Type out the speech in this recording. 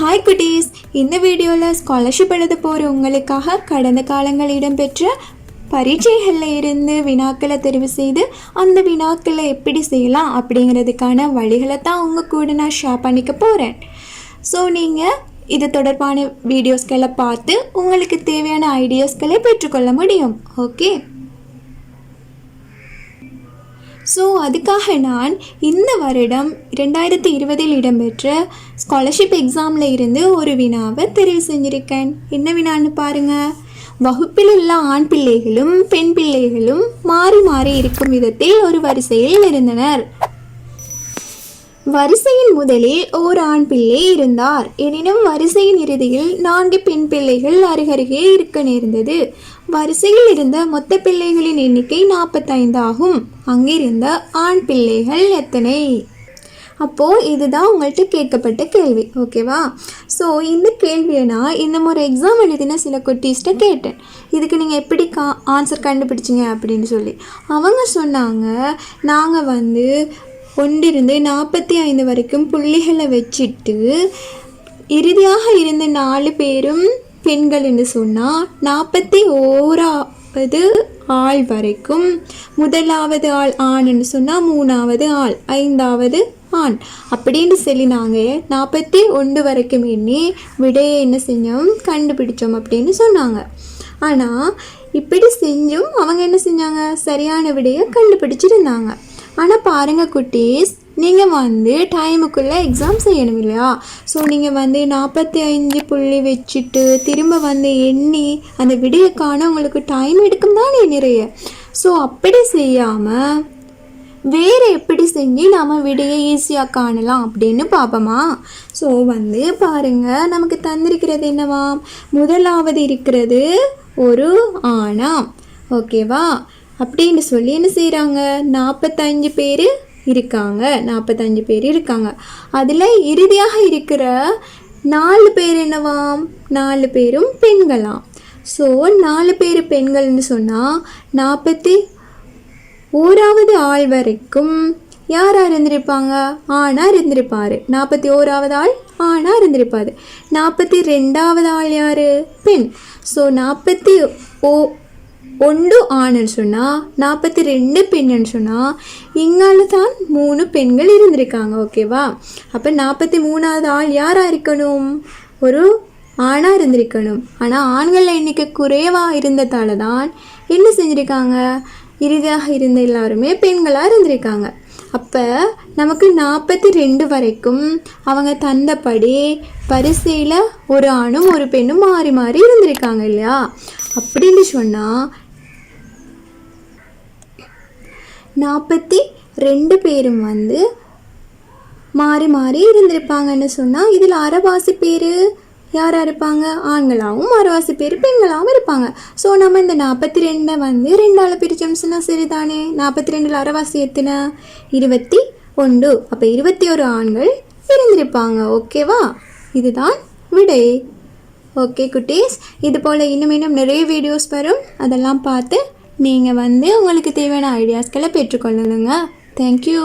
Hi குட்டீஸ், இந்த வீடியோவில் ஸ்காலர்ஷிப் எழுத போகிற உங்களுக்காக கடந்த காலங்கள் இடம்பெற்ற பரீட்சைகளில் இருந்து வினாக்களை தெரிவு செய்து அந்த வினாக்களை எப்படி செய்யலாம் அப்படிங்கிறதுக்கான வழிகளை தான் உங்கள் கூட நான் ஷேர் பண்ணிக்க போகிறேன். ஸோ நீங்கள் இது தொடர்பான வீடியோஸ்களை பார்த்து உங்களுக்கு தேவையான ஐடியாஸ்களை பெற்றுக்கொள்ள முடியும். ஓகே, ஸோ அதுக்காக நான் இந்த வருடம் 2020 இடம்பெற்ற ஸ்காலர்ஷிப் எக்ஸாமில் இருந்து ஒரு வினாவை தெரிவு செஞ்சுருக்கேன். என்ன வினான்னு பாருங்கள். வகுப்பில் உள்ள ஆண் பிள்ளைகளும் பெண் பிள்ளைகளும் மாறி மாறி இருக்கும் விதத்தில் ஒரு வரிசையில் இருந்தனர். வரிசையின் முதலில் ஓர் ஆண் பிள்ளை இருந்தார். எனினும் வரிசையின் இறுதியில் 4 பெண் பிள்ளைகள் அருகருகே இருக்க நேர்ந்தது. வரிசையில் இருந்த மொத்த பிள்ளைகளின் எண்ணிக்கை 45 ஆகும். அங்கிருந்த ஆண் பிள்ளைகள் எத்தனை? அப்போது இதுதான் உங்கள்கிட்ட கேட்கப்பட்ட கேள்வி. ஓகேவா? ஸோ இந்த கேள்வியை நான் இந்த முறை எக்ஸாம் எழுதின சில குட்டீஸ்ட்டை கேட்டேன். இதுக்கு நீங்கள் எப்படி ஆன்சர் கண்டுபிடிச்சிங்க அப்படின்னு சொல்லி. அவங்க சொன்னாங்க, நாங்கள் 1 இருந்து 45 வரைக்கும் புள்ளிகளை வச்சுட்டு இறுதியாக இருந்த 4 பேரும் பெண்கள் என்று சொன்னால் 41வது ஆள் வரைக்கும் முதலாவது ஆள் ஆண் என்று சொன்னால் 3வது ஆள் 5வது ஆண் அப்படின்னு சொல்லி நாங்கள் 41 வரைக்கும் எண்ணி விடையை என்ன செஞ்சோம், கண்டுபிடிச்சோம் அப்படின்னு சொன்னாங்க. ஆனால் இப்படி செஞ்சும் அவங்க என்ன செஞ்சாங்க, சரியான விடையை கண்டுபிடிச்சிருந்தாங்க. ஆனால் பாருங்கள் குட்டீஸ், நீங்கள் டைமுக்குள்ளே எக்ஸாம் செய்யணும் இல்லையா? ஸோ நீங்கள் 45 புள்ளி வச்சுட்டு திரும்ப எண்ணி அந்த விடையை காண உங்களுக்கு டைம் எடுக்கும் தானே நிறைய. ஸோ அப்படி செய்யாமல் வேறு எப்படி செஞ்சு நாம் விடையை ஈஸியாக காணலாம் அப்படின்னு பார்ப்போமா? ஸோ பாருங்கள், நமக்கு தந்திருக்கிறது என்னவாம், முதலாவது இருக்கிறது ஒரு ஆணாம். ஓகேவா? அப்படின்னு சொல்லி என்ன செய்கிறாங்க, 45 பேர் இருக்காங்க. அதில் இறுதியாக இருக்கிற 4 பேர் என்னவாம், 4 பேரும் பெண்களாம். ஸோ 4 பேர் பெண்கள்னு சொன்னால் 41வது ஆள் வரைக்கும் யாராக இருந்திருப்பாங்க, ஆணாக இருந்திருப்பார். 41வது ஆள் ஆணாக இருந்திருப்பார். 42வது ஆள் யார், பெண். ஸோ 41 ஆணுன்னு சொன்னால் 42 பெண்ணுன்னு சொன்னால் இங்கால தான் 3 பெண்கள் இருந்திருக்காங்க. ஓகேவா? அப்போ 43வது ஆள் யாராக இருக்கணும், ஒரு ஆணாக இருந்திருக்கணும். ஆனால் ஆண்கள் எண்ணிக்கை குறைவாக இருந்ததால தான் என்ன செஞ்சுருக்காங்க, இறுதியாக இருந்த எல்லாருமே பெண்களாக இருந்திருக்காங்க. அப்போ நமக்கு 42 வரைக்கும் அவங்க தந்தபடி வரிசையில் ஒரு ஆணும் ஒரு பெண்ணும் மாறி மாறி இருந்திருக்காங்க இல்லையா? அப்படின்னு சொன்னால் 42 பேரும் மாறி மாறி இருந்திருப்பாங்கன்னு சொன்னால் இதில் அரைவாசி பேர் யாராக இருப்பாங்க, ஆண்களாகவும் அரைவாசி பேர் பெண்களாகவும் இருப்பாங்க. ஸோ நம்ம இந்த 42 2ஆல் பிரிச்சோம்னா சரிதானே. 42 அரைவாசி எத்தனை, 21. அப்போ 21 ஆண்கள் இருந்திருப்பாங்க. ஓகேவா? இதுதான் விடை. ஓகே குட்டீஸ், இது போல் இன்னும் நிறைய வீடியோஸ் வரும். அதெல்லாம் பார்த்து நீங்கள் உங்களுக்கு தேவையான ஐடியாஸ்களை பெற்றுக்கொள்ளணுங்க. தேங்க்யூ.